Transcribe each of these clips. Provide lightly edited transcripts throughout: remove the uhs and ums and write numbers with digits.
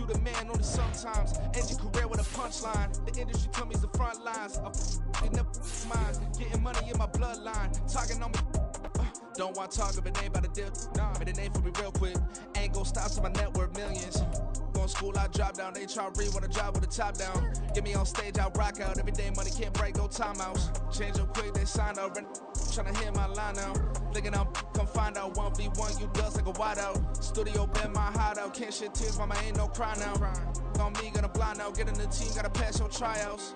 the man only sometimes. End your career with a punchline. The industry told me it's the front lines. I never mind. Getting money in my bloodline. Talking on me. Don't want to talk if it ain't about the deal. Nah, but it ain't for me real quick. Ain't gon' stop to my net worth millions. Going school, I drop down. They try to read when I drop with the top down. Get me on stage, I rock out. Every day money can't break, no timeouts. Change up quick, they sign up. Tryna hear my line now. Thinking I'm come find out 1v1, you dust like a wideout. Studio been my hideout. Can't shed tears, mama ain't no cry now. On me, gonna blind out. Get in the team, gotta pass your tryouts.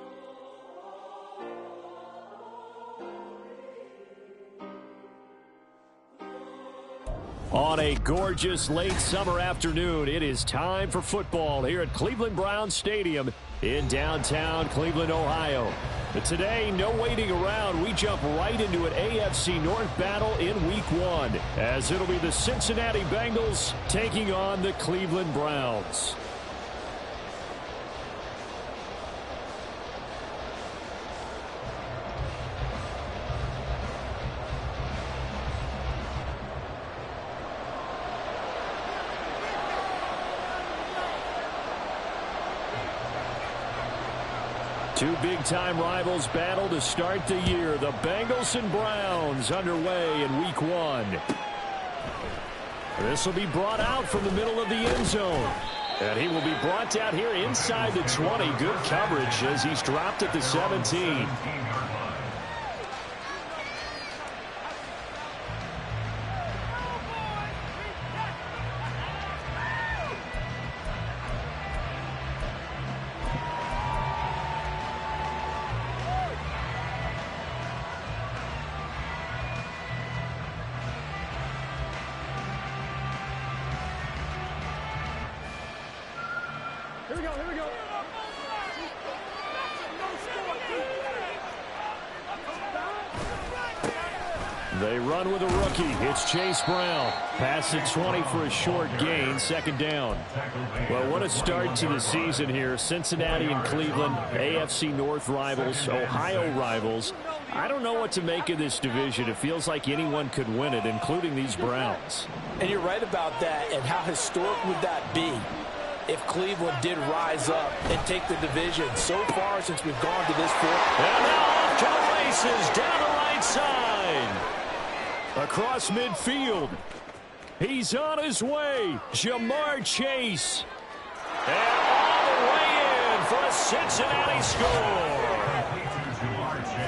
On a gorgeous late summer afternoon, it is time for football here at Cleveland Browns Stadium in downtown Cleveland, Ohio. But today, no waiting around. We jump right into an AFC North battle in Week 1, as it'll be the Cincinnati Bengals taking on the Cleveland Browns. Two big-time rivals battle to start the year. The Bengals and Browns underway in Week 1. This will be brought out from the middle of the end zone. And he will be brought down here inside the 20. Good coverage as he's dropped at the 17. Here we go. They run with a rookie. It's Chase Brown. Pass at 20 for a short gain. Second down. Well, what a start to the season here. Cincinnati and Cleveland, AFC North rivals, Ohio rivals. I don't know what to make of this division. It feels like anyone could win it, including these Browns. And you're right about that. And how historic would that be if Cleveland did rise up and take the division? So far since we've gone to this point. And now off to the races down the right side. Across midfield. He's on his way. Jamar Chase. And all the way in for a Cincinnati score.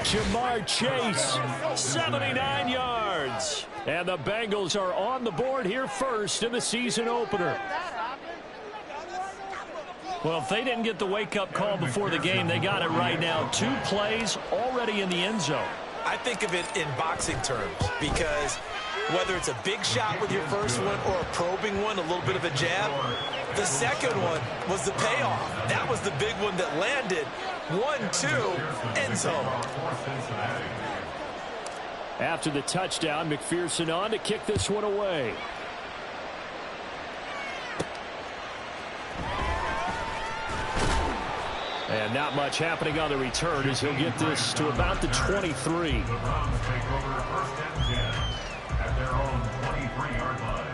Jamar Chase, 79 yards. And the Bengals are on the board here first in the season opener. Well, if they didn't get the wake-up call before the game, they got it right now. 2 plays already in the end zone. I think of it in boxing terms because whether it's a big shot with your first one or a probing one, a little bit of a jab, the second one was the payoff. That was the big one that landed. 1-2, end zone. After the touchdown, McPherson on to kick this one away. And not much happening on the return as he'll get this to about the 23. The Browns take over first and 10 at their own 23-yard line.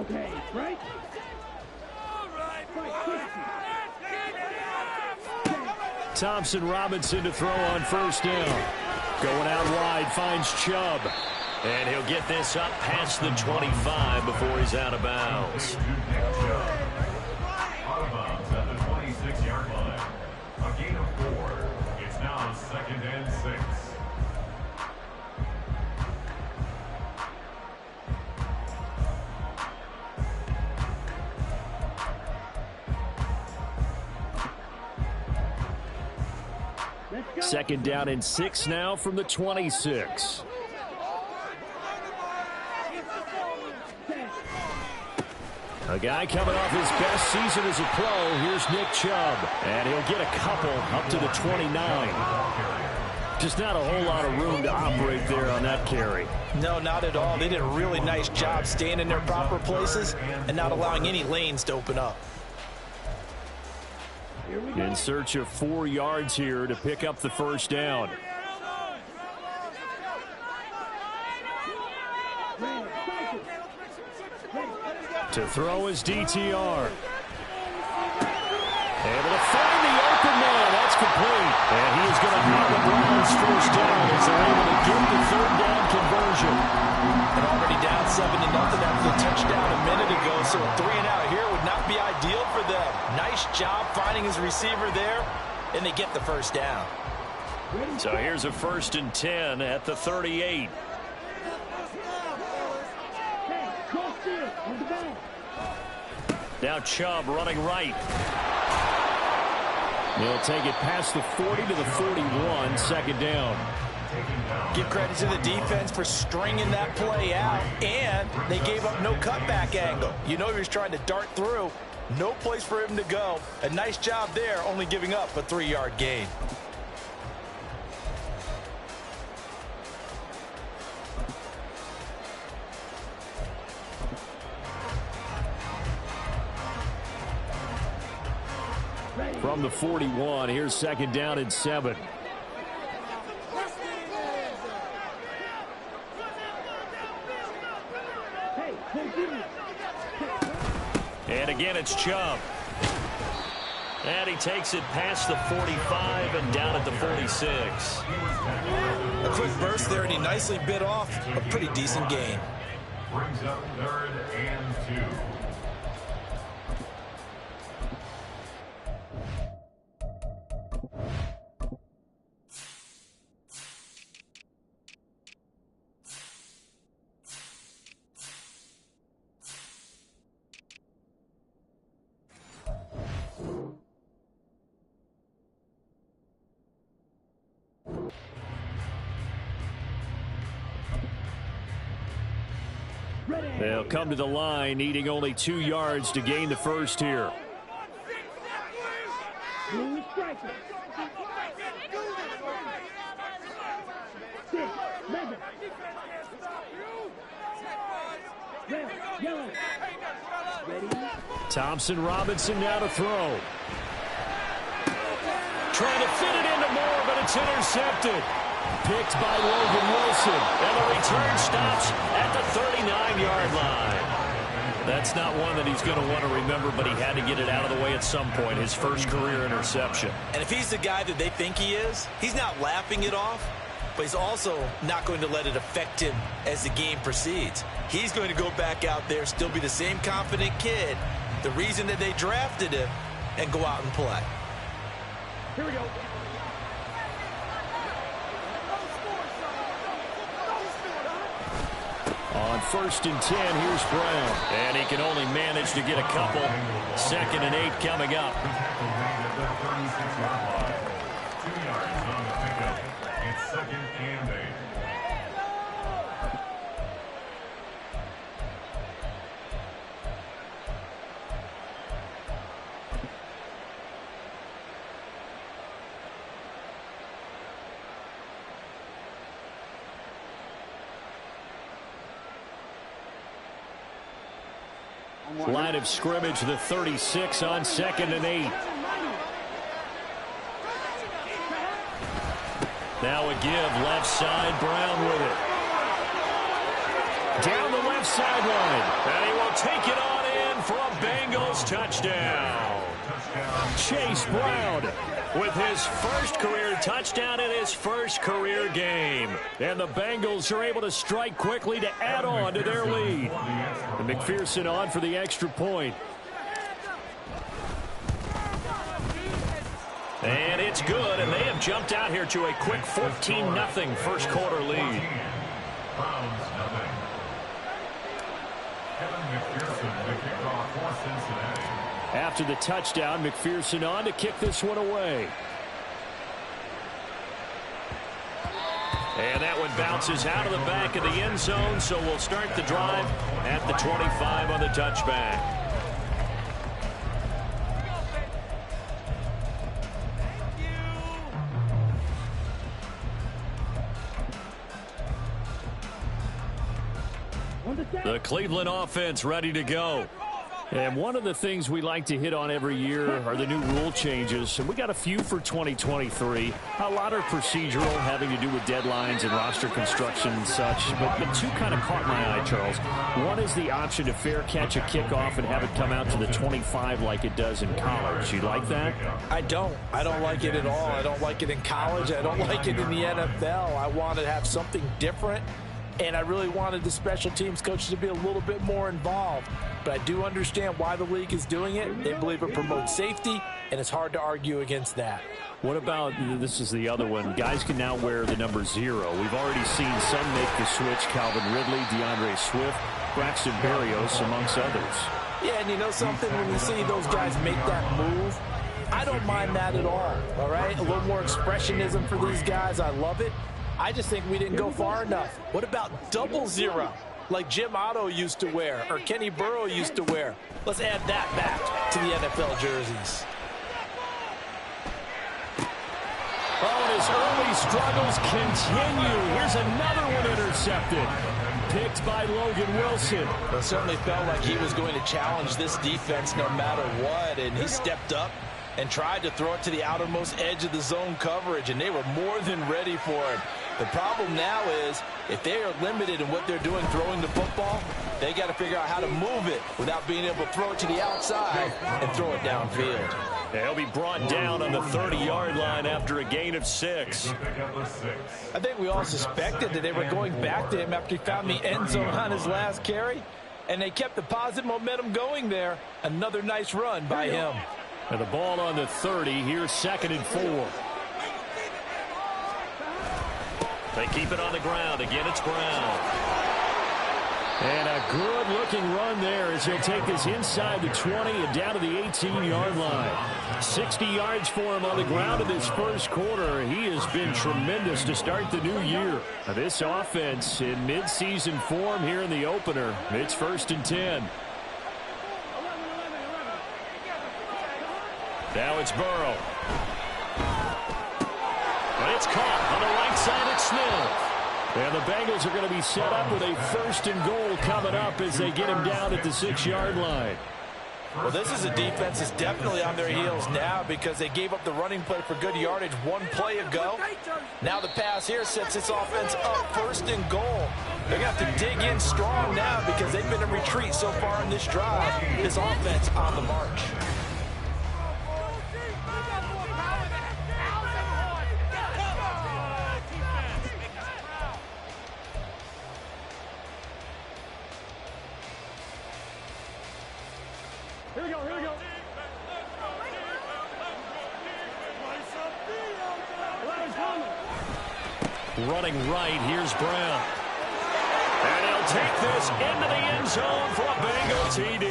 Okay, right? Thompson Robinson to throw on first down. Going out wide, finds Chubb. And he'll get this up past the 25 before he's out of bounds. Out of bounds at the 26-yard line. A gain of 4. It's now 2nd and 6. Second down and 6 now from the 26. A guy coming off his best season as a pro. Here's Nick Chubb. And he'll get a couple up to the 29. Just not a whole lot of room to operate there on that carry. No, not at all. They did a really nice job staying in their proper places and not allowing any lanes to open up. In search of 4 yards here to pick up the first down. To throw is DTR. Able to find the open man. That's complete. And he is going to have the Browns first down as they're able to get the third down conversion. And already down 7-0 after the touchdown a minute ago. So a 3-and-out here would not be ideal for them. Nice job finding his receiver there. And they get the first down. So here's a 1st and 10 at the 38. Now Chubb running right. They'll take it past the 40 to the 41, second down. Give credit to the defense for stringing that play out, and they gave up no cutback angle. You know he was trying to dart through. No place for him to go. A nice job there, only giving up a 3-yard gain. From the 41, here's second down and 7. And again, it's Chubb. And he takes it past the 45 and down at the 46. A quick burst there, and he nicely bit off a pretty decent gain. Brings up 3rd and 2. They'll come to the line, needing only 2 yards to gain the first here. Thompson Robinson now to throw. Trying to fit it into Moore, but it's intercepted. Picked by Logan Wilson. And the return stops at the 39-yard line. That's not one that he's going to want to remember, but he had to get it out of the way at some point. His first career interception. And if he's the guy that they think he is, he's not laughing it off, but he's also not going to let it affect him as the game proceeds. He's going to go back out there, still be the same confident kid, the reason that they drafted him, and go out and play. Here we go. On 1st and 10, here's Brown. And he can only manage to get a couple. 2nd and 8 coming up. 2 yards on the pickup. It's 2nd and 8. Line of scrimmage, the 36 on 2nd and 8. Now a give, left side, Brown with it. Down the left sideline. And he will take it on in for a Bengals touchdown. Chase Brown with his first career touchdown in his first career game. And the Bengals are able to strike quickly to add on to their lead. And McPherson on for the extra point. And it's good, and they have jumped out here to a quick 14-0 first quarter lead. Browns nothing. Kevin McPherson, the kickoff for Cincinnati. After the touchdown, McPherson on to kick this one away. And that one bounces out of the back of the end zone, so we'll start the drive at the 25 on the touchback. The Cleveland offense ready to go. And one of the things we like to hit on every year are the new rule changes. And we got a few for 2023. A lot are procedural, having to do with deadlines and roster construction and such. But two kind of caught my eye, Charles. One is the option to fair catch a kickoff and have it come out to the 25 like it does in college. You like that? I don't like it at all. I don't like it in college. I don't like it in the NFL. I want to have something different. And I really wanted the special teams coaches to be a little bit more involved. But I do understand why the league is doing it. They believe it promotes safety, and it's hard to argue against that. What about, this is the other one, guys can now wear the number 0. We've already seen some make the switch, Calvin Ridley, DeAndre Swift, Braxton Berrios, amongst others. Yeah, and you know something? When you see those guys make that move, I don't mind that at all right? A little more expressionism for these guys. I love it. I just think we didn't go far enough. What about 00, like Jim Otto used to wear or Kenny Burrow used to wear? Let's add that back to the NFL jerseys. Oh, and his early struggles continue. Here's another one intercepted. Picked by Logan Wilson. It certainly felt like he was going to challenge this defense no matter what, and he stepped up and tried to throw it to the outermost edge of the zone coverage, and they were more than ready for it. The problem now is if they are limited in what they're doing throwing the football, they got to figure out how to move it without being able to throw it to the outside and throw it downfield. He'll be brought down on the 30-yard line after a gain of 6. I think we all suspected that they were going back to him after he found the end zone on his last carry, and they kept the positive momentum going there. Another nice run by him. And the ball on the 30. Here's 2nd and 4. They keep it on the ground. Again, it's Brown. And a good-looking run there as he'll take this inside the 20 and down to the 18-yard line. 60 yards for him on the ground in this first quarter. He has been tremendous to start the new year. Now, this offense in mid-season form here in the opener. It's 1st and 10. Now it's Burrow. But it's caught on the right side at Smith. And the Bengals are going to be set up with a 1st and goal coming up as they get him down at the 6-yard line. Well, this is a defense that's definitely on their heels now because they gave up the running play for good yardage one play ago. Now the pass here sets this offense up 1st and goal. They're going to have to dig in strong now because they've been in retreat so far in this drive. This offense on the march. Here we go, here we go. Running right, here's Brown. And he'll take this into the end zone for a Bengal TD.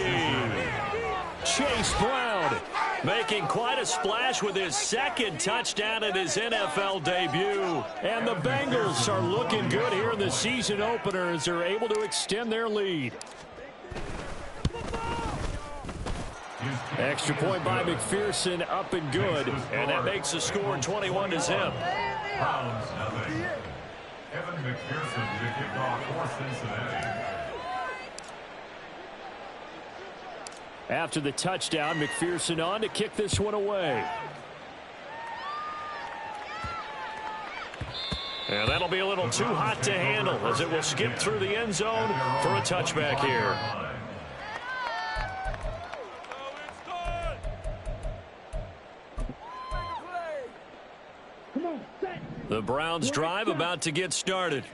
Chase Brown making quite a splash with his 2nd touchdown in his NFL debut. And the Bengals are looking good here in the season opener as they're able to extend their lead. Extra point by McPherson, up and good. And that makes the score 21-0. Browns nothing. Evan McPherson to kick off for Cincinnati. After the touchdown, McPherson on to kick this one away. And that'll be a little too hot to handle as it will skip through the end zone for a touchback here. The Browns drive about to get started.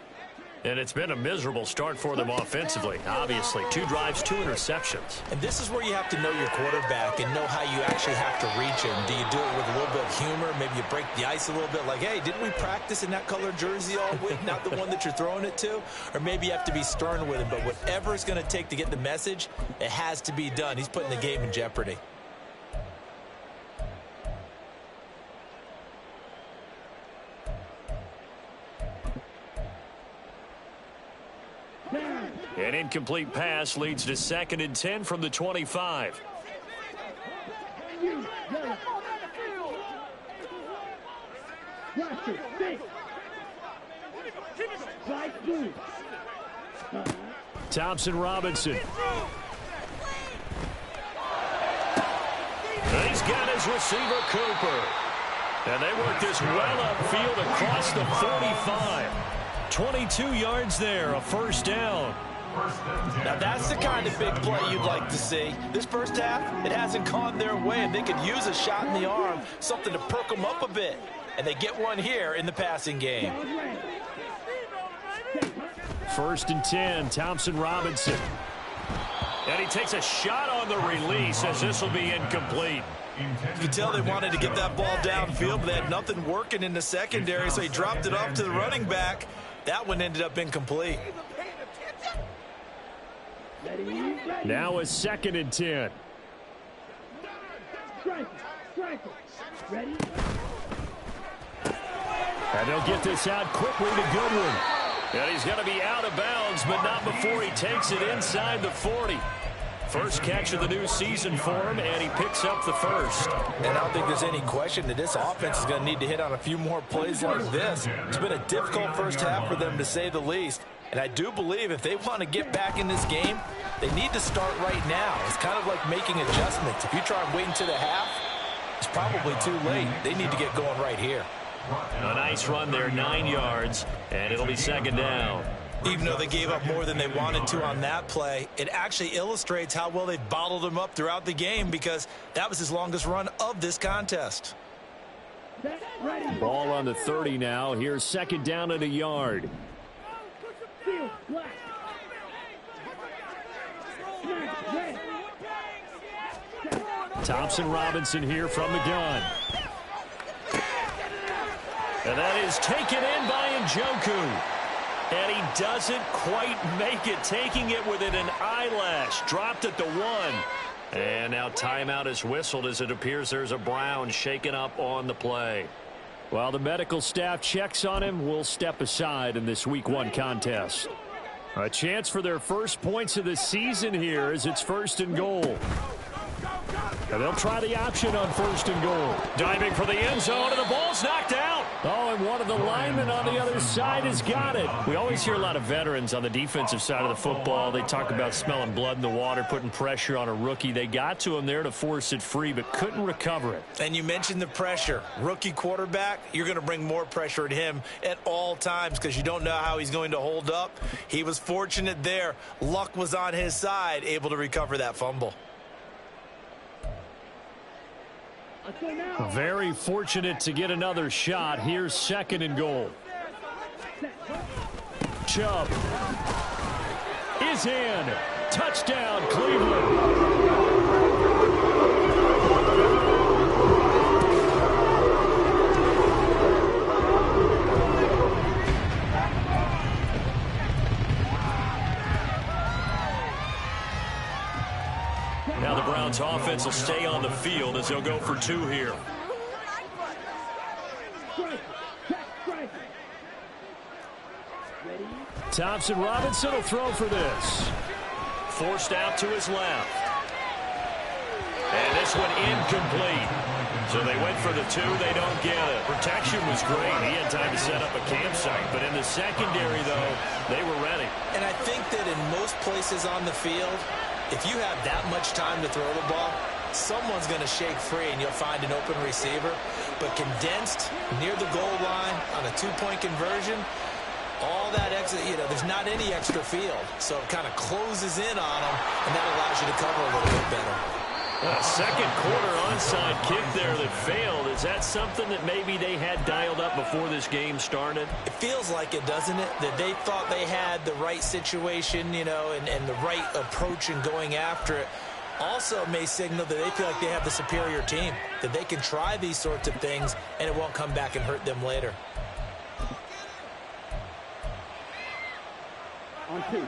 And it's been a miserable start for them offensively. Obviously, 2 drives, 2 interceptions. And this is where you have to know your quarterback and know how you actually have to reach him. Do you do it with a little bit of humor? Maybe you break the ice a little bit like, hey, didn't we practice in that color jersey all week, not the one that you're throwing it to? Or maybe you have to be stern with him. But whatever it's going to take to get the message, it has to be done. He's putting the game in jeopardy. An incomplete pass leads to 2nd and 10 from the 25. Thompson Robinson. Bengals receiver Cooper. And they work this well upfield across the 45. 22 yards there, a first down. Now that's the kind of big play you'd like to see. This first half, it hasn't gone their way, and they could use a shot in the arm, something to perk them up a bit. And they get one here in the passing game. First and 10, Thompson Robinson. And he takes a shot on the release as this will be incomplete. You can tell they wanted to get that ball downfield, but they had nothing working in the secondary, so he dropped it off to the running back. That one ended up incomplete. Now a second and 10. And they'll get this out quickly to Goodwin. And he's going to be out of bounds, but not before he takes it inside the 40. First catch of the new season for him, and he picks up the first. And I don't think there's any question that this offense is going to need to hit on a few more plays like this. It's been a difficult first half for them, to say the least. And I do believe if they want to get back in this game, they need to start right now. It's kind of like making adjustments. If you try and wait until the half, it's probably too late. They need to get going right here. A nice run there, 9 yards, and it'll be second down. Even though they gave up more than they wanted to on that play, it actually illustrates how well they've bottled him up throughout the game, because that was his longest run of this contest. Ball on the 30 now. Here's second down at a yard. Thompson Robinson here from the gun. And that is taken in by Njoku. And he doesn't quite make it, taking it within an eyelash. Dropped at the 1. And now timeout is whistled as it appears there's a Brown shaken up on the play. While the medical staff checks on him, we'll step aside in this Week 1 contest. A chance for their first points of the season here as it's first and goal. And they'll try the option on first and goal. Diving for the end zone, and the ball's knocked out. Oh, and one of the linemen on the other side has got it. We always hear a lot of veterans on the defensive side of the football. They talk about smelling blood in the water, putting pressure on a rookie. They got to him there to force it free, but couldn't recover it. And you mentioned the pressure. Rookie quarterback, you're going to bring more pressure at him at all times because you don't know how he's going to hold up. He was fortunate there. Luck was on his side, able to recover that fumble. Very fortunate to get another shot. Here's second and goal. Chubb is in. Touchdown, Cleveland. Now the Browns offense will stay on the field as they'll go for 2 here. Thompson Robinson will throw for this. Forced out to his left. And this one incomplete. So they went for the 2. They don't get it. Protection was great. He had time to set up a campsite. But in the secondary, though, they were ready. And I think that in most places on the field, if you have that much time to throw the ball, someone's going to shake free and you'll find an open receiver. But condensed near the goal line on a 2-point conversion, all that extra, there's not any extra field. So it kind of closes in on them, and that allows you to cover a little bit better. A second quarter onside kick there that failed. Is that something that maybe they had dialed up before this game started? It feels like it, doesn't it? That they thought they had the right situation, and the right approach in going after it. Also may signal that they feel like they have the superior team, that they can try these sorts of things, and it won't come back and hurt them later. On 2.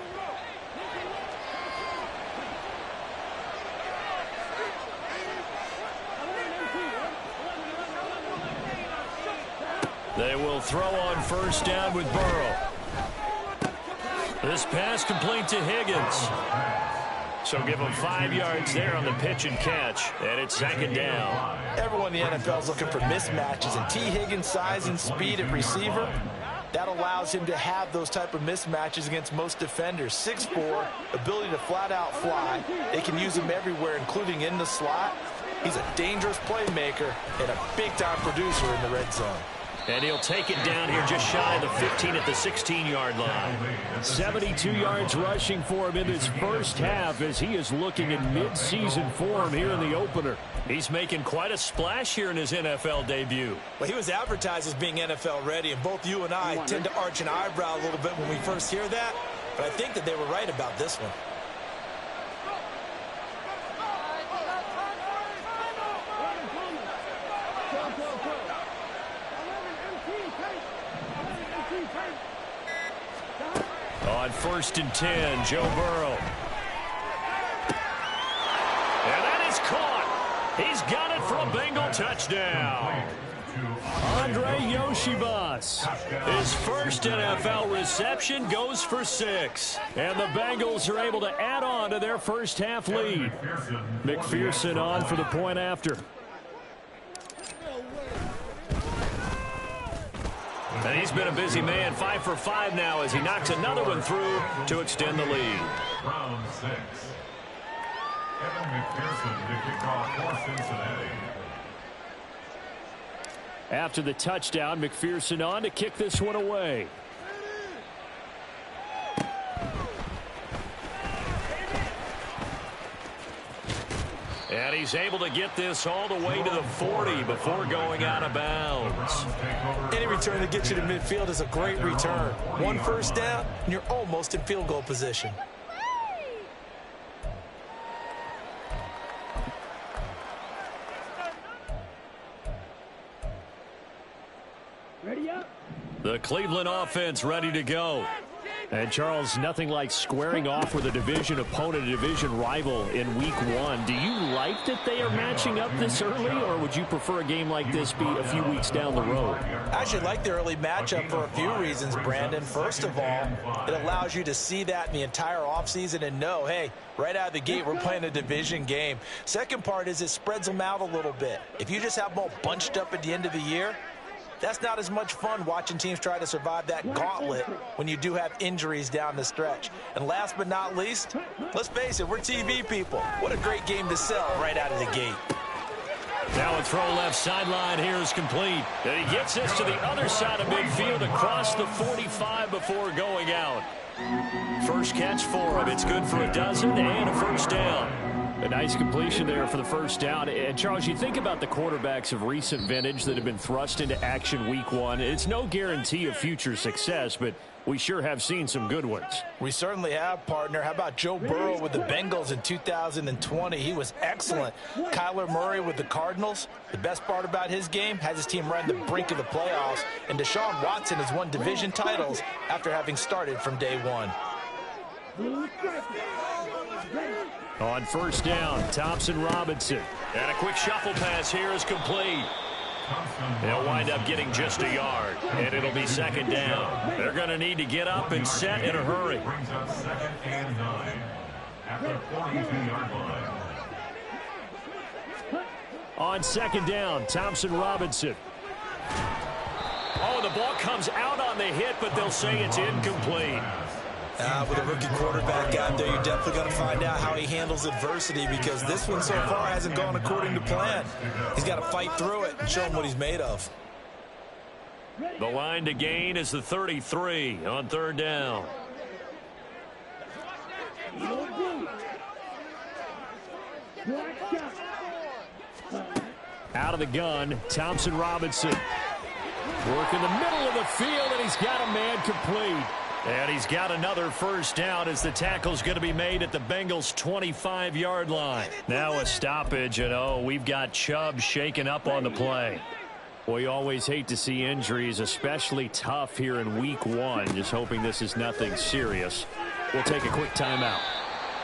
They will throw on first down with Burrow. This pass complete to Higgins. So give him 5 yards there on the pitch and catch, and it's second down. Everyone in the NFL is looking for mismatches, and T. Higgins' size and speed at receiver, that allows him to have those type of mismatches against most defenders. 6'4", ability to flat out fly. They can use him everywhere, including in the slot. He's a dangerous playmaker and a big-time producer in the red zone. And he'll take it down here just shy of the 15 at the 16-yard line. 72 yards rushing for him in this first half as he is looking in mid-season form here in the opener. He's making quite a splash here in his NFL debut. Well, he was advertised as being NFL ready, and both you and I tend to arch an eyebrow a little bit when we first hear that, but I think that they were right about this one. On 1st and 10, Joe Burrow. And that is caught. He's got it for a Bengal touchdown. Andre Yoshibas. His first NFL reception goes for 6. And the Bengals are able to add on to their first half lead. McPherson on for the point after. And he's been a busy man, 5 for 5 now as he knocks another one through to extend the lead. Round 6. Kevin McPherson to kick off for Cincinnati. After the touchdown, McPherson on to kick this one away. And he's able to get this all the way to the 40 before going out of bounds. Any return that gets you to midfield is a great return. 1 first down, and you're almost in field goal position. Ready up. The Cleveland offense ready to go. And, Charles, nothing like squaring off with a division opponent, a division rival in week 1. Do you like that they are matching up this early, or would you prefer a game like this be a few weeks down the road? I actually like the early matchup for a few reasons, Brandon. First of all, it allows you to see that in the entire offseason and know, hey, right out of the gate, we're playing a division game. Second part is it spreads them out a little bit. If you just have them all bunched up at the end of the year, that's not as much fun watching teams try to survive that gauntlet when you do have injuries down the stretch. And last but not least, let's face it, we're TV people. What a great game to sell right out of the gate. Now a throw left sideline here is complete. And he gets this to the other side of midfield across the 45 before going out. First catch for him. It's good for a dozen and a first down. A nice completion there for the first down. And, Charles, you think about the quarterbacks of recent vintage that have been thrust into action week 1. It's no guarantee of future success, but we sure have seen some good ones. We certainly have, partner. How about Joe Burrow with the Bengals in 2020? He was excellent. Kyler Murray with the Cardinals. The best part about his game, has his team right on the brink of the playoffs. And Deshaun Watson has won division titles after having started from day 1. On first down, Thompson Robinson. And a quick shuffle pass here is complete. They'll wind up getting just a yard, and it'll be second down. They're going to need to get up and set in a hurry. Brings up 2nd and 9 at the 42-yard line. On second down, Thompson Robinson. Oh, the ball comes out on the hit, but they'll say it's incomplete. With a rookie quarterback out there, you're definitely going to find out how he handles adversity, because this one so far hasn't gone according to plan. He's got to fight through it and show him what he's made of. The line to gain is the 33 on third down. Out of the gun, Thompson Robinson. Work in the middle of the field, and he's got a man complete. And he's got another first down as the tackle's going to be made at the Bengals' 25-yard line. Now a stoppage, and we've got Chubb shaken up on the play. Well, you always hate to see injuries, especially tough here in week 1. Just hoping this is nothing serious. We'll take a quick timeout.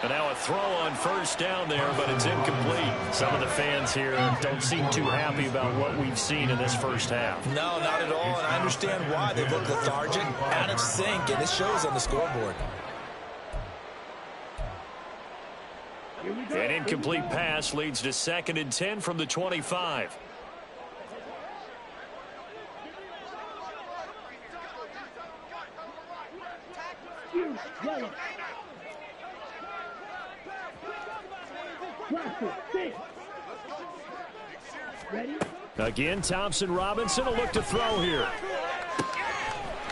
And now a throw on first down there, but it's incomplete. Some of the fans here don't seem too happy about what we've seen in this first half. No, not at all, and I understand why. They look lethargic, out of sync, and it shows on the scoreboard. An incomplete pass leads to 2nd and 10 from the 25. Ready? Again, Thompson Robinson will look to throw here.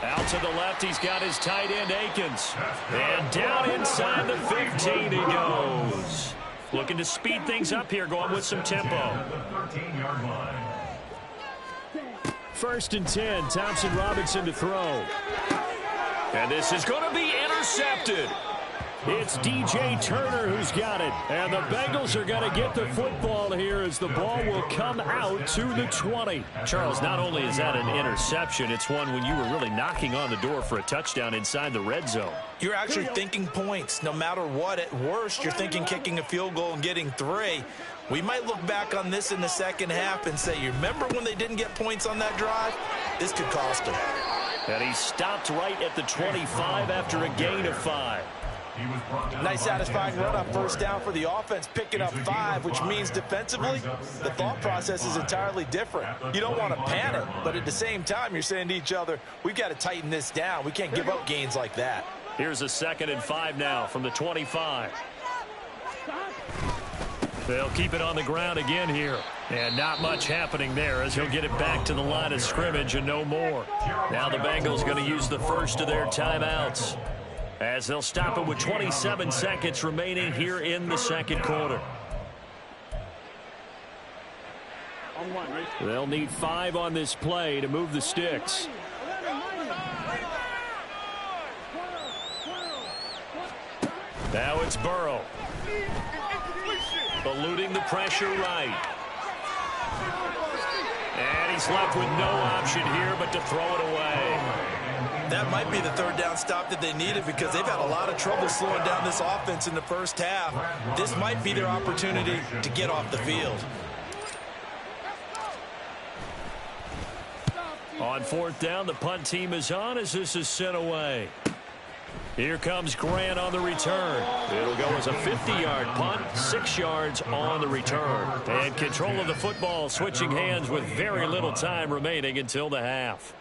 Out to the left, he's got his tight end, Akins. And down inside the 15 he goes. Looking to speed things up here, going with some tempo. 13-yard line. 1st and 10, Thompson Robinson to throw. And this is going to be intercepted. It's DJ Turner who's got it. And the Bengals are going to get the football here as the ball will come out to the 20. Charles, not only is that an interception, it's one when you were really knocking on the door for a touchdown inside the red zone. You're actually thinking points. No matter what, at worst, you're thinking kicking a field goal and getting 3. We might look back on this in the second half and say, you remember when they didn't get points on that drive? This could cost them. And he stopped right at the 25 after a gain of 5. Nice satisfying run on first down for the offense, picking up 5, which means defensively, the thought process is entirely different. You don't want to panic, but at the same time, you're saying to each other, we've got to tighten this down. We can't give up gains like that. Here's a 2nd and 5 now from the 25. They'll keep it on the ground again here. And not much happening there as he'll get it back to the line of scrimmage and no more. Now the Bengals going to use the first of their timeouts, as they'll stop it with 27 seconds remaining here in the second quarter. They'll need 5 on this play to move the sticks. Now it's Burrow. Eluding the pressure right. And he's left with no option here but to throw it away. That might be the 3rd down stop that they needed because they've had a lot of trouble slowing down this offense in the first half. This might be their opportunity to get off the field. On 4th down, the punt team is on as this is sent away. Here comes Grant on the return. It'll go as a 50-yard punt, 6 yards on the return. And control of the football switching hands with very little time remaining until the half.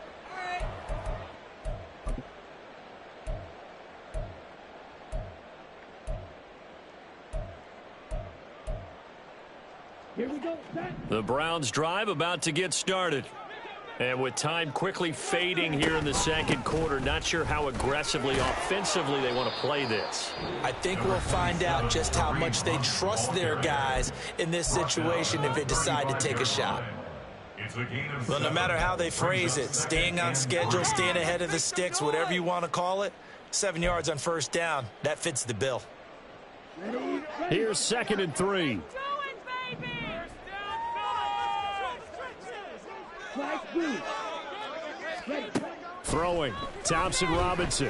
Here we go. Set. The Browns drive about to get started. And with time quickly fading here in the second quarter, not sure how aggressively, offensively they want to play this. I think we'll find out just how much they trust their guys in this situation if they decide to take a shot. Well, no matter how they phrase it, staying on schedule, staying ahead of the sticks, whatever you want to call it, 7 yards on first down, that fits the bill. Ready? Here's 2nd and 3. Flag blue. Ready. Throwing, Thompson Robinson.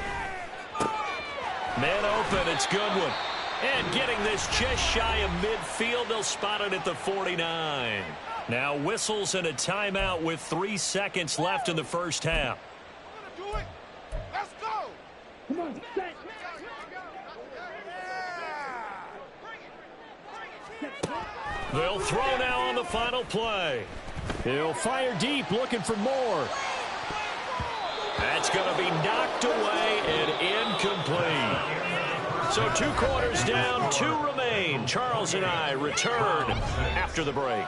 Man open, it's Goodwin. And getting this just shy of midfield, they'll spot it at the 49. Now whistles and a timeout with 3 seconds left in the first half. Let's go. Come on, set. They'll throw now on the final play. He'll fire deep, looking for more. That's going to be knocked away and incomplete. So 2 quarters down, 2 remain. Charles and I return after the break.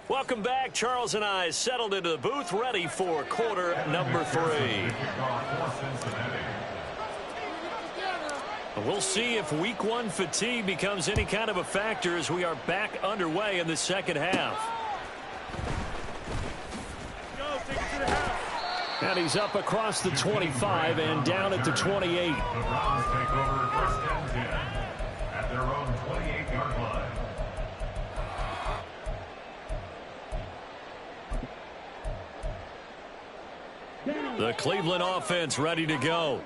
Welcome back. Charles and I settled into the booth, ready for quarter number 3. We'll see if week 1 fatigue becomes any kind of a factor as we are back underway in the second half. And he's up across the 25 and down at the 28. The Browns take over 1st and 10 at their own 28-yard line. The Cleveland offense ready to go.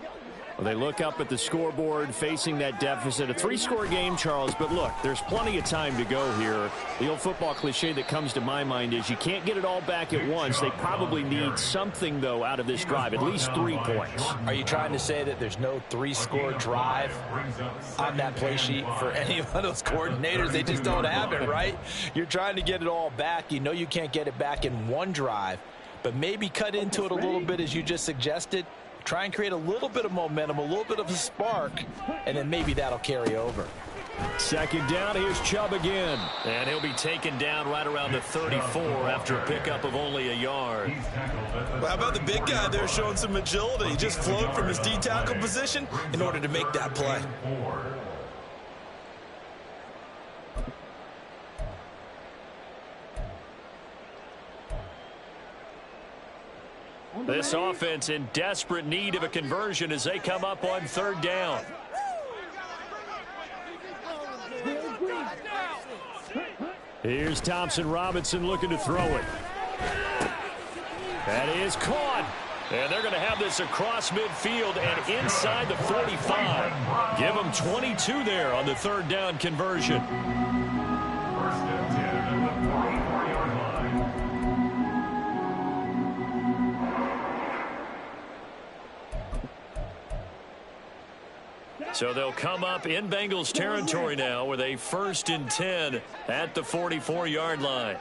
Well, they look up at the scoreboard facing that deficit. A 3-score game, Charles, but look, there's plenty of time to go here. The old football cliche that comes to my mind is you can't get it all back at once. They probably need something, though, out of this drive, at least 3 points. Are you trying to say that there's no 3-score drive on that play sheet for any of those coordinators? They just don't have it, right? You're trying to get it all back. You know you can't get it back in one drive, but maybe cut into it a little bit as you just suggested. Try and create a little bit of momentum, a little bit of a spark, and then maybe that'll carry over. Second down, here's Chubb again. And he'll be taken down right around the 34 after a pickup of only a yard. Well, how about the big guy there showing some agility? He just flowed from his D-tackle position in order to make that play. This offense in desperate need of a conversion as they come up on 3rd down. Here's Thompson Robinson looking to throw it. That is caught. And they're going to have this across midfield and inside the 45. Give them 22 there on the 3rd down conversion. First and 10 at the 44-yard line. So they'll come up in Bengals territory now with a 1st and 10 at the 44-yard line.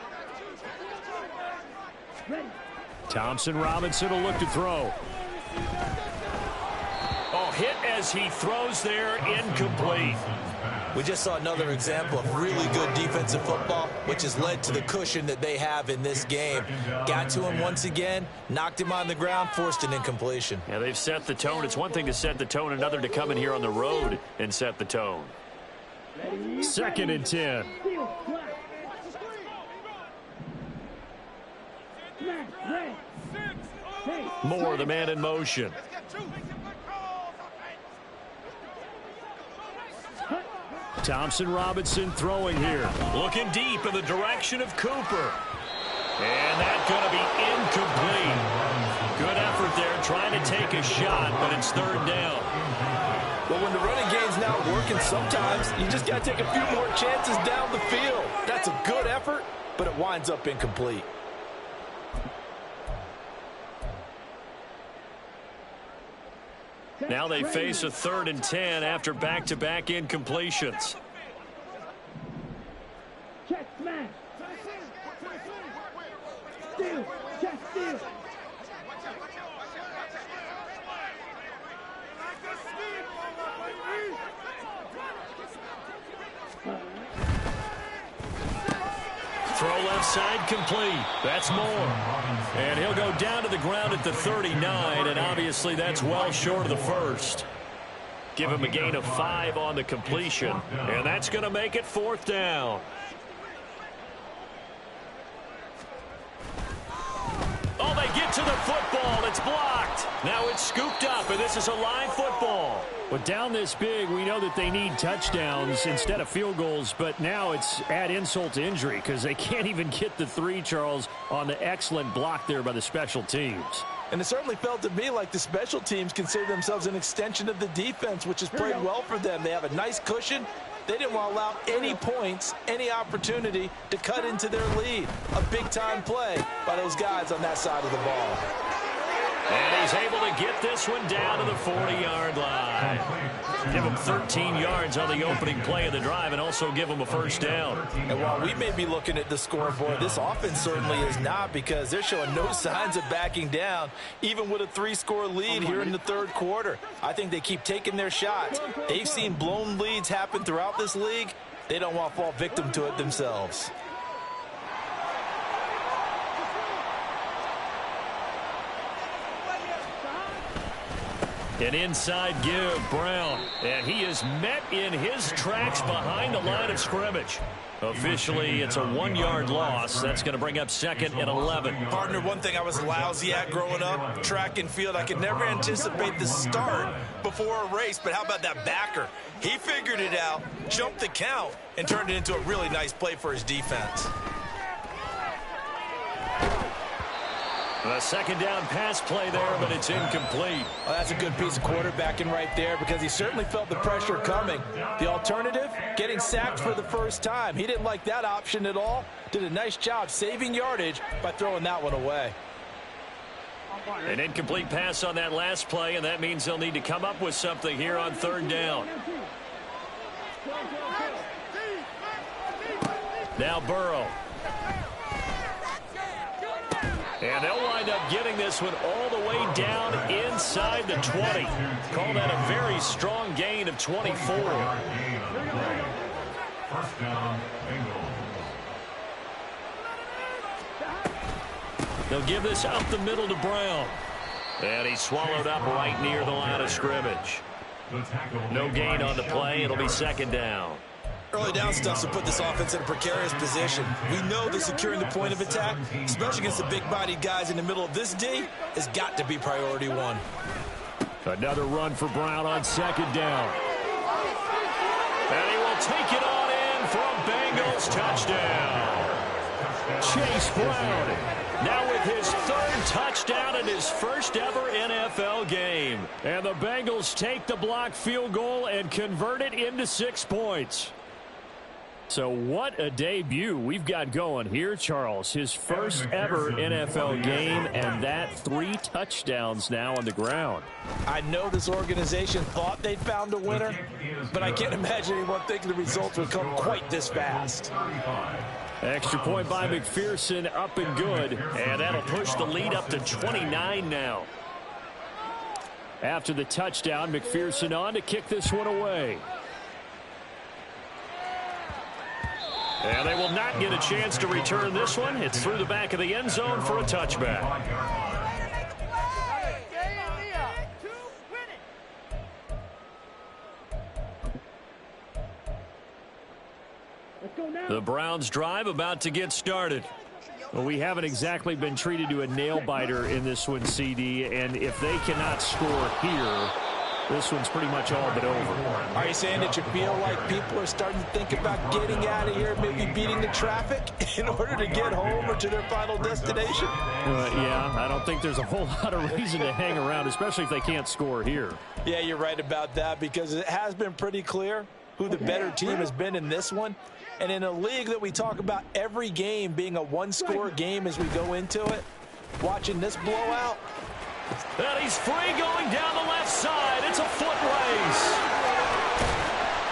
Thompson Robinson will look to throw. Oh, hit as he throws there, incomplete. We just saw another example of really good defensive football, which has led to the cushion that they have in this game. Got to him once again, knocked him on the ground, forced an incompletion. Yeah, they've set the tone. It's one thing to set the tone, another to come in here on the road and set the tone. 2nd and 10. Moore, the man in motion. Thompson Robinson throwing here. Looking deep in the direction of Cooper. And that's going to be incomplete. Good effort there trying to take a shot, but it's 3rd down. Well, when the running game's not working, sometimes you just got to take a few more chances down the field. That's a good effort, but it winds up incomplete. Now they face a 3rd and 10 after back-to-back incompletions. Check smash. Steal. Check steal. Throw left side complete. That's Moore. And he'll go down to the ground at the 39, and obviously that's well short of the 1st. Give him a gain of 5 on the completion, and that's going to make it 4th down. Oh, they get to the football. It's blocked. Now it's scooped up, and this is a live football. But down this big, we know that they need touchdowns instead of field goals, but now it's add insult to injury because they can't even get the 3, Charles, on the excellent block there by the special teams. And it certainly felt to me like the special teams consider themselves an extension of the defense, which has played well for them. They have a nice cushion. They didn't want to allow any points, any opportunity to cut into their lead. A big-time play by those guys on that side of the ball. And he's able to get this one down to the 40-yard line. Give him 13 yards on the opening play of the drive and also give him a 1st down. And while we may be looking at the scoreboard, this offense certainly is not, because they're showing no signs of backing down, even with a 3-score lead here in the 3rd quarter. I think they keep taking their shots. They've seen blown leads happen throughout this league. They don't want to fall victim to it themselves. An inside give, Brown. And he is met in his tracks behind the line of scrimmage. Officially, it's a 1-yard loss. That's going to bring up 2nd and 11. Partner, one thing I was lousy at growing up, track and field, I could never anticipate the start before a race. But how about that backer? He figured it out, jumped the count, and turned it into a really nice play for his defense. A second down pass play there, but it's incomplete. Well, that's a good piece of quarterbacking right there because he certainly felt the pressure coming. The alternative, getting sacked for the first time. He didn't like that option at all. Did a nice job saving yardage by throwing that one away. An incomplete pass on that last play, and that means they'll need to come up with something here on third down. Now Burrow. And they'll wind up getting this one all the way down inside the 20. Call that a very strong gain of 24. First down, Bengals. They'll give this up the middle to Brown. And he's swallowed up right near the line of scrimmage. No gain on the play. It'll be second down. Early down stuff to put this offense in a precarious position. We know that securing the point of attack, especially against the big-bodied guys in the middle of this D, has got to be priority one. Another run for Brown on second down. And he will take it on in for a Bengals touchdown. Chase Brown now with his third touchdown in his first ever NFL game. And the Bengals take the blocked field goal and convert it into 6 points. So what a debut we've got going here, Charles. His first ever NFL game, and that 3 touchdowns now on the ground. I know this organization thought they'd found a winner, but I can't imagine anyone thinking the results would come quite this fast. Extra point by McPherson, up and good. And that'll push the lead up to 29 now. After the touchdown, McPherson on to kick this one away. And they will not get a chance to return this one. It's through the back of the end zone for a touchback. The Browns drive about to get started. Well, we haven't exactly been treated to a nail-biter in this one, CD, and if they cannot score here, this one's pretty much all but over. Are you saying that you feel like people are starting to think about getting out of here, maybe beating the traffic in order to get home or to their final destination? Yeah, I don't think there's a whole lot of reason to hang around, especially if they can't score here. Yeah, you're right about that because it has been pretty clear who the better team has been in this one. And in a league that we talk about every game being a one-score game as we go into it, watching this blowout. And he's free going down the left side. It's a foot race.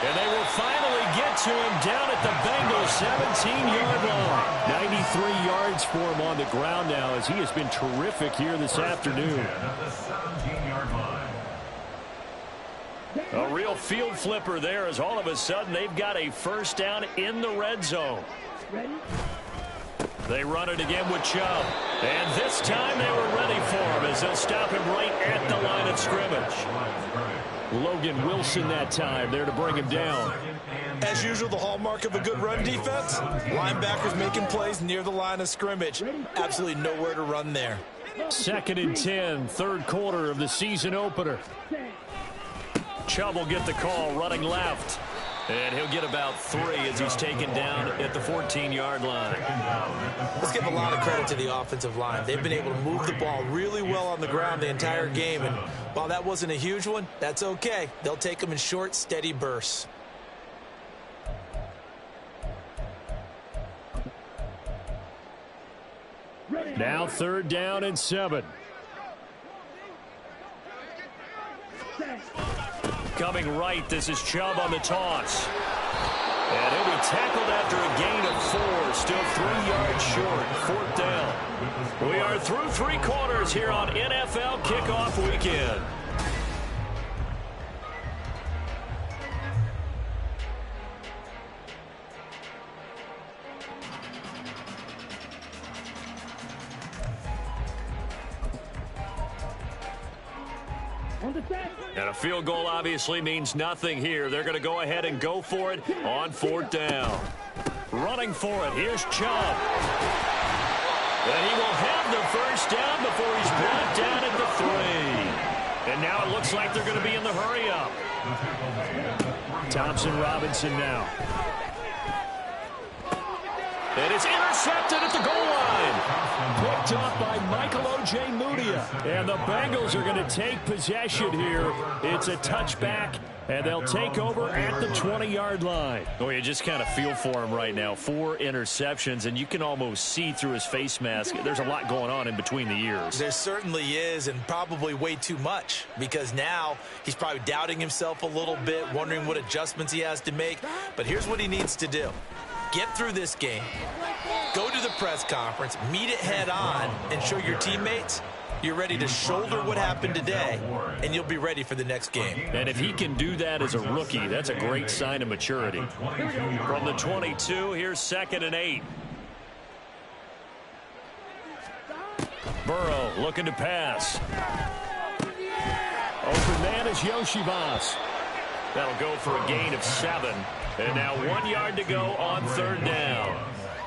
And they will finally get to him down at the Bengals 17-yard line. 93 yards for him on the ground now as he has been terrific here this afternoon. A real field flipper there as all of a sudden they've got a first down in the red zone. They run it again with Chubb. And this time they were ready for him as they'll stop him right at the line of scrimmage. Logan Wilson that time there to bring him down. As usual, the hallmark of a good run defense, linebackers making plays near the line of scrimmage. Absolutely nowhere to run there. 2nd and 10, third quarter of the season opener. Chubb will get the call running left. And he'll get about 3 as he's taken down at the 14-yard line. Let's give a lot of credit to the offensive line. They've been able to move the ball really well on the ground the entire game. And while that wasn't a huge one, that's okay. They'll take them in short, steady bursts. Now 3rd down and 7. Coming right, this is Chubb on the toss. And he'll be tackled after a gain of 4, still 3 yards short, 4th down. We are through 3 quarters here on NFL Kickoff Weekend. And a field goal obviously means nothing here. They're going to go ahead and go for it on 4th down. Running for it, here's Chubb. And he will have the first down before he's brought down at the 3. And now it looks like they're going to be in the hurry-up. Thompson Robinson now. And it's intercepted at the goal line. Picked up by Michael O.J. Mudia. And the Bengals are going to take possession here. It's a touchback, and they'll take over at the 20-yard line. Oh, you just kind of feel for him right now. 4 interceptions, and you can almost see through his face mask. There's a lot going on in between the ears. There certainly is, and probably way too much, because now he's probably doubting himself a little bit, wondering what adjustments he has to make. But here's what he needs to do. Get through this game, go to the press conference, meet it head on, and show your teammates you're ready to shoulder what happened today, and you'll be ready for the next game. And if he can do that as a rookie, that's a great sign of maturity. From the 22, here's 2nd and 8. Burrow looking to pass. Open man is Yoshivas. That'll go for a gain of 7. And now 1 yard to go on 3rd down.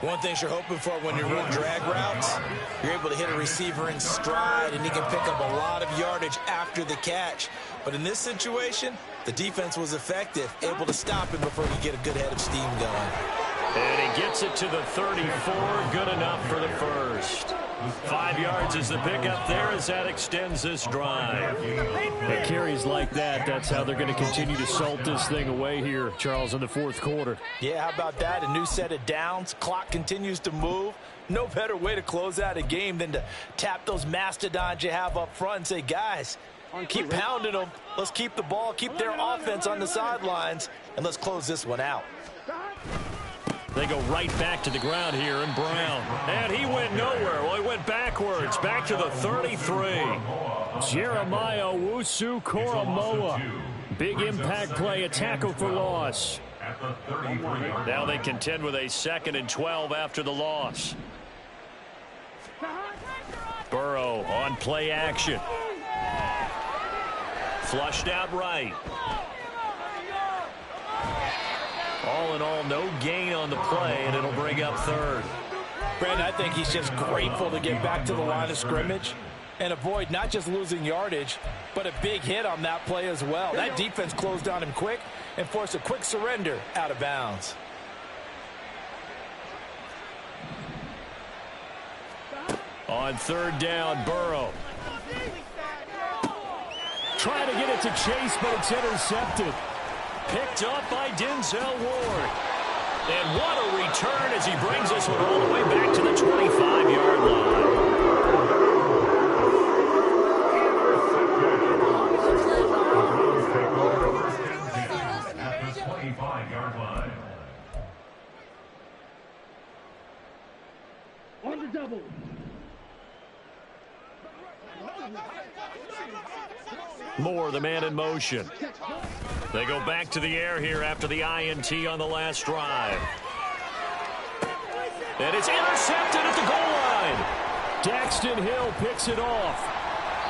One thing you're hoping for when you run drag routes, you're able to hit a receiver in stride, and he can pick up a lot of yardage after the catch. But in this situation, the defense was effective, able to stop him before he get a good head of steam going. And he gets it to the 34, good enough for the first. 5 yards is the pickup there as that extends this drive. It carries like that. That's how they're going to continue to salt this thing away here, Charles, in the 4th quarter. Yeah, how about that? A new set of downs. Clock continues to move. No better way to close out a game than to tap those mastodons you have up front and say, guys, keep pounding them. Let's keep the ball, keep their offense on the sidelines, and let's close this one out. They go right back to the ground here in Brown. And he went nowhere. Well, he went backwards, back to the 33. Jeremiah Owusu-Koramoah. Big impact play, a tackle for loss. Now they contend with a 2nd and 12 after the loss. Burrow on play action. Flushed out right. All in all, no gain on the play, and it'll bring up 3rd. Brandon, I think he's just grateful to get back to the line of scrimmage and avoid not just losing yardage, but a big hit on that play as well. That defense closed on him quick and forced a quick surrender out of bounds. On 3rd down, Burrow. Trying to get it to Chase, but it's intercepted. Picked up by Denzel Ward. And what a return as he brings this one all the way back to the 25-yard line. At the 25-yard line. On the double. Moore, the man in motion. They go back to the air here after the INT on the last drive. And it's intercepted at the goal line. Daxton Hill picks it off.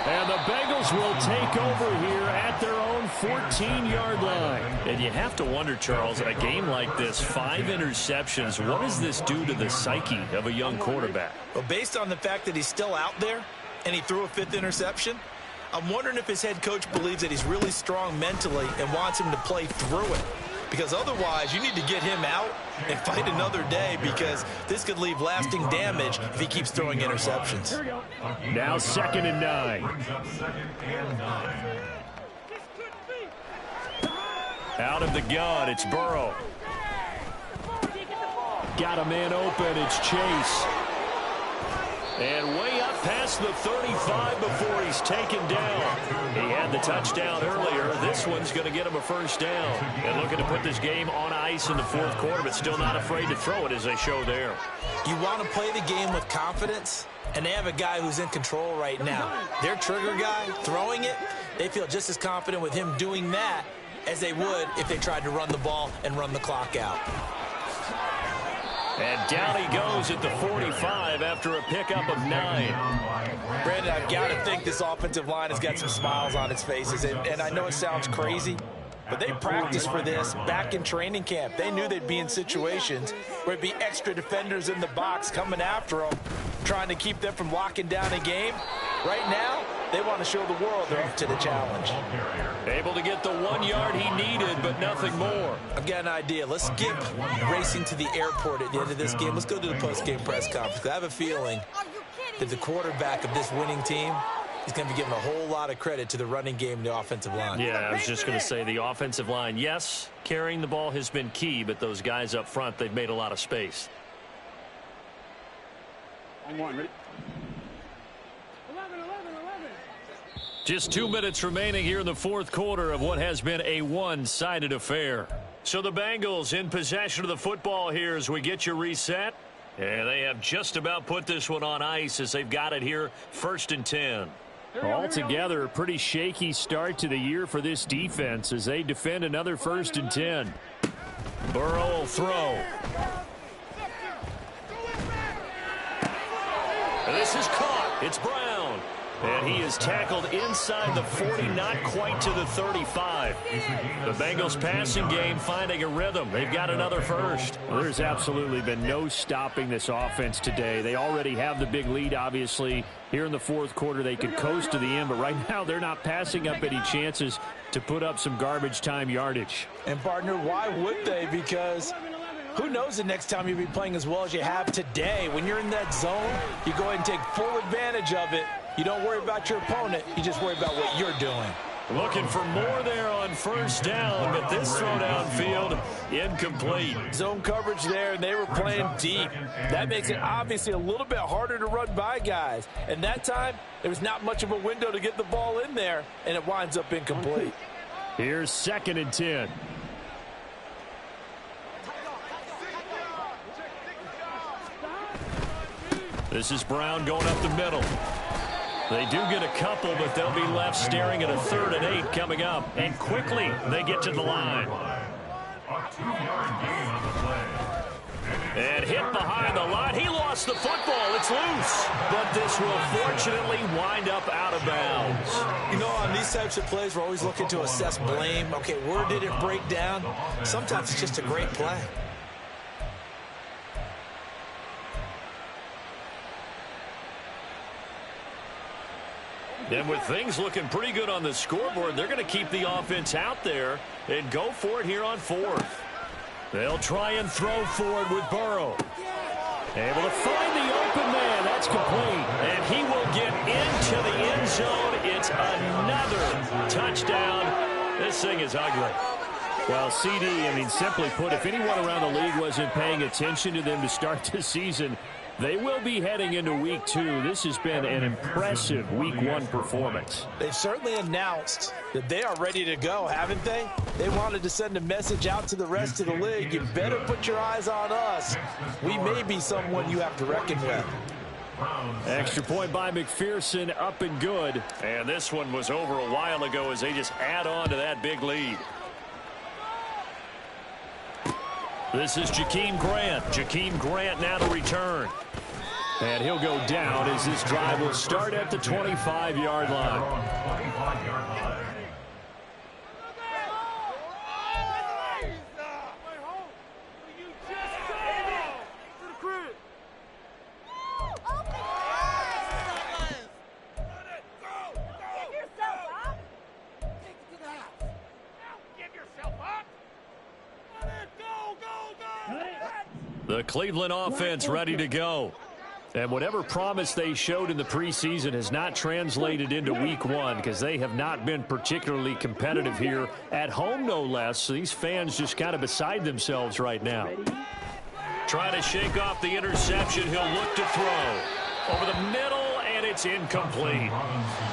And the Bengals will take over here at their own 14-yard line. And you have to wonder, Charles, in a game like this, 5 interceptions, what does this do to the psyche of a young quarterback? Well, based on the fact that he's still out there and he threw a 5th interception, I'm wondering if his head coach believes that he's really strong mentally and wants him to play through it. Because otherwise, you need to get him out and fight another day, because this could leave lasting damage if he keeps throwing interceptions. Now 2nd and 9. Out of the gun, it's Burrow. Got a man open, it's Chase. And way up past the 35 before he's taken down. He had the touchdown earlier. This one's going to get him a first down. And looking to put this game on ice in the 4th quarter, but still not afraid to throw it as they show there. You want to play the game with confidence, and they have a guy who's in control right now. Their trigger guy throwing it, they feel just as confident with him doing that as they would if they tried to run the ball and run the clock out. And down he goes at the 45 after a pickup of 9. Brandon, I've got to think this offensive line has got some smiles on its faces. And I know it sounds crazy, but they practiced for this back in training camp. They knew they'd be in situations where it'd be extra defenders in the box coming after them, trying to keep them from locking down a game. Right now, they want to show the world they're up to the challenge. Able to get the 1 yard he needed, but nothing more. I've got an idea. Let's skip racing to the airport at the end of this game. Let's go to the post-game press conference. I have a feeling that the quarterback of this winning team is going to be given a whole lot of credit to the running game and the offensive line. Yeah, I was just going to say the offensive line, yes, carrying the ball has been key, but those guys up front, they've made a lot of space. On one, ready? 11. Just 2 minutes remaining here in the fourth quarter of what has been a one-sided affair. So the Bengals in possession of the football here as we get you reset. And they have just about put this one on ice as they've got it here, 1st and 10. Altogether, a pretty shaky start to the year for this defense as they defend another 1st and 10. Burrow will throw. And this is caught. It's Brown. And he is tackled inside the 40, not quite to the 35. The Bengals passing game finding a rhythm. They've got another first. Well, there's absolutely been no stopping this offense today. They already have the big lead, obviously. Here in the fourth quarter, they could coast to the end, but right now they're not passing up any chances to put up some garbage time yardage. And, partner, why would they? Because who knows the next time you'll be playing as well as you have today. When you're in that zone, you go ahead and take full advantage of it. You don't worry about your opponent. You just worry about what you're doing. Looking for more there on first down, but this throw downfield incomplete. Zone coverage there, and they were playing deep. That makes it obviously a little bit harder to run by guys. And that time, there was not much of a window to get the ball in there, and it winds up incomplete. Here's 2nd and 10. This is Brown going up the middle. They do get a couple, but they'll be left staring at a 3rd and 8 coming up. And quickly, they get to the line. And hit behind the line. He lost the football. It's loose. But this will fortunately wind up out of bounds. You know, on these types of plays, we're always looking to assess blame. Okay, where did it break down? Sometimes it's just a great play. And with things looking pretty good on the scoreboard, they're going to keep the offense out there and go for it here on 4th. They'll try and throw forward with Burrow. Able to find the open man. That's complete. And he will get into the end zone. It's another touchdown. This thing is ugly. Well, CD, I mean, simply put, if anyone around the league wasn't paying attention to them to start the season, they will be heading into week 2. This has been an impressive week 1 performance. They've certainly announced that they are ready to go, haven't they? They wanted to send a message out to the rest of the league. You better put your eyes on us. We may be someone you have to reckon with. Extra point by McPherson, up and good. And this one was over a while ago as they just add on to that big lead. This is Jakeem Grant. Jakeem Grant now to return. And he'll go down as this drive will start at the 25-yard line. The Cleveland offense ready to go. And whatever promise they showed in the preseason has not translated into week 1 because they have not been particularly competitive here at home, no less. So these fans just kind of beside themselves right now. Trying to shake off the interception. He'll look to throw. Over the middle, and it's incomplete.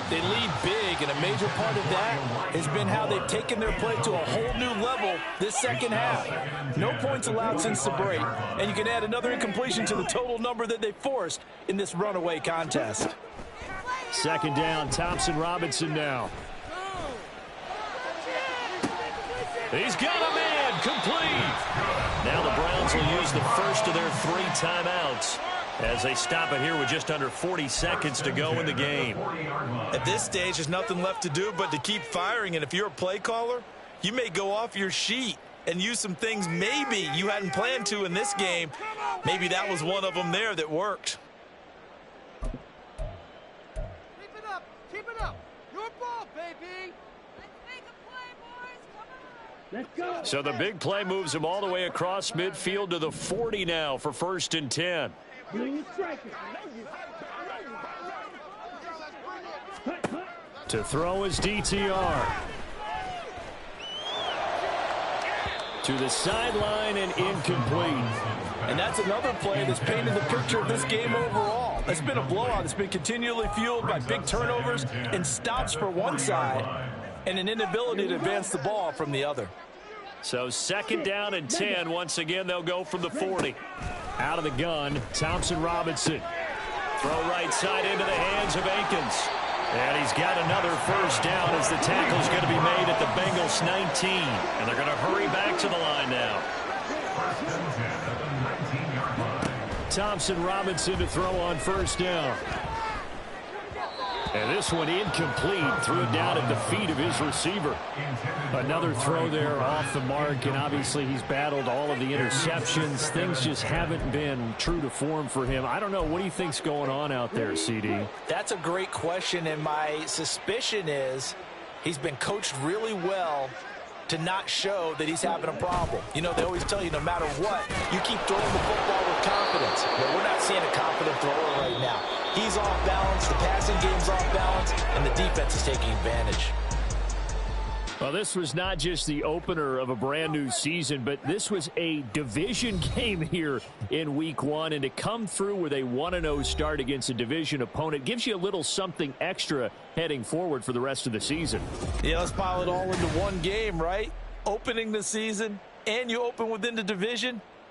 They lead big, and a major part of that has been how they've taken their play to a whole new level this second half. No points allowed since the break, and you can add another incompletion to the total number that they forced in this runaway contest. 2nd down, Thompson Robinson now. He's got a man, complete. Now the Browns will use the first of their 3 timeouts as they stop it here with just under 40 seconds to go in the game. At this stage, there's nothing left to do but to keep firing, and if you're a play caller, you may go off your sheet and use some things maybe you hadn't planned to in this game. Maybe that was one of them there that worked. Keep it up. Keep it up. Your ball, baby. Let's make a play, boys. Come on. Let's go. So the big play moves him all the way across midfield to the 40 now for 1st and 10. Bring the strikers. To throw his DTR. To the sideline and incomplete. And that's another play that's painted the picture of this game overall. It's been a blowout. It's been continually fueled by big turnovers and stops for one side and an inability to advance the ball from the other. So 2nd down and 10. Once again, they'll go from the 40. Out of the gun, Thompson Robinson. Throw right side into the hands of Akins. And he's got another first down as the tackle's going to be made at the Bengals 19. And they're going to hurry back to the line now. Thompson Robinson to throw on first down. And this one incomplete. Threw it down at the feet of his receiver. Another throw there off the mark, and obviously he's battled all of the interceptions. Things just haven't been true to form for him. I don't know. What do you think's going on out there, CD? That's a great question, and my suspicion is he's been coached really well to not show that he's having a problem. You know, they always tell you no matter what, you keep throwing the football with confidence. But we're not seeing a confident thrower right now. He's off balance, the passing game's off balance, and the defense is taking advantage. Well, this was not just the opener of a brand new season, but this was a division game here in week 1. And to come through with a 1-0 start against a division opponent gives you a little something extra heading forward for the rest of the season. Yeah, let's pile it all into one game, right? Opening the season, and you open within the division.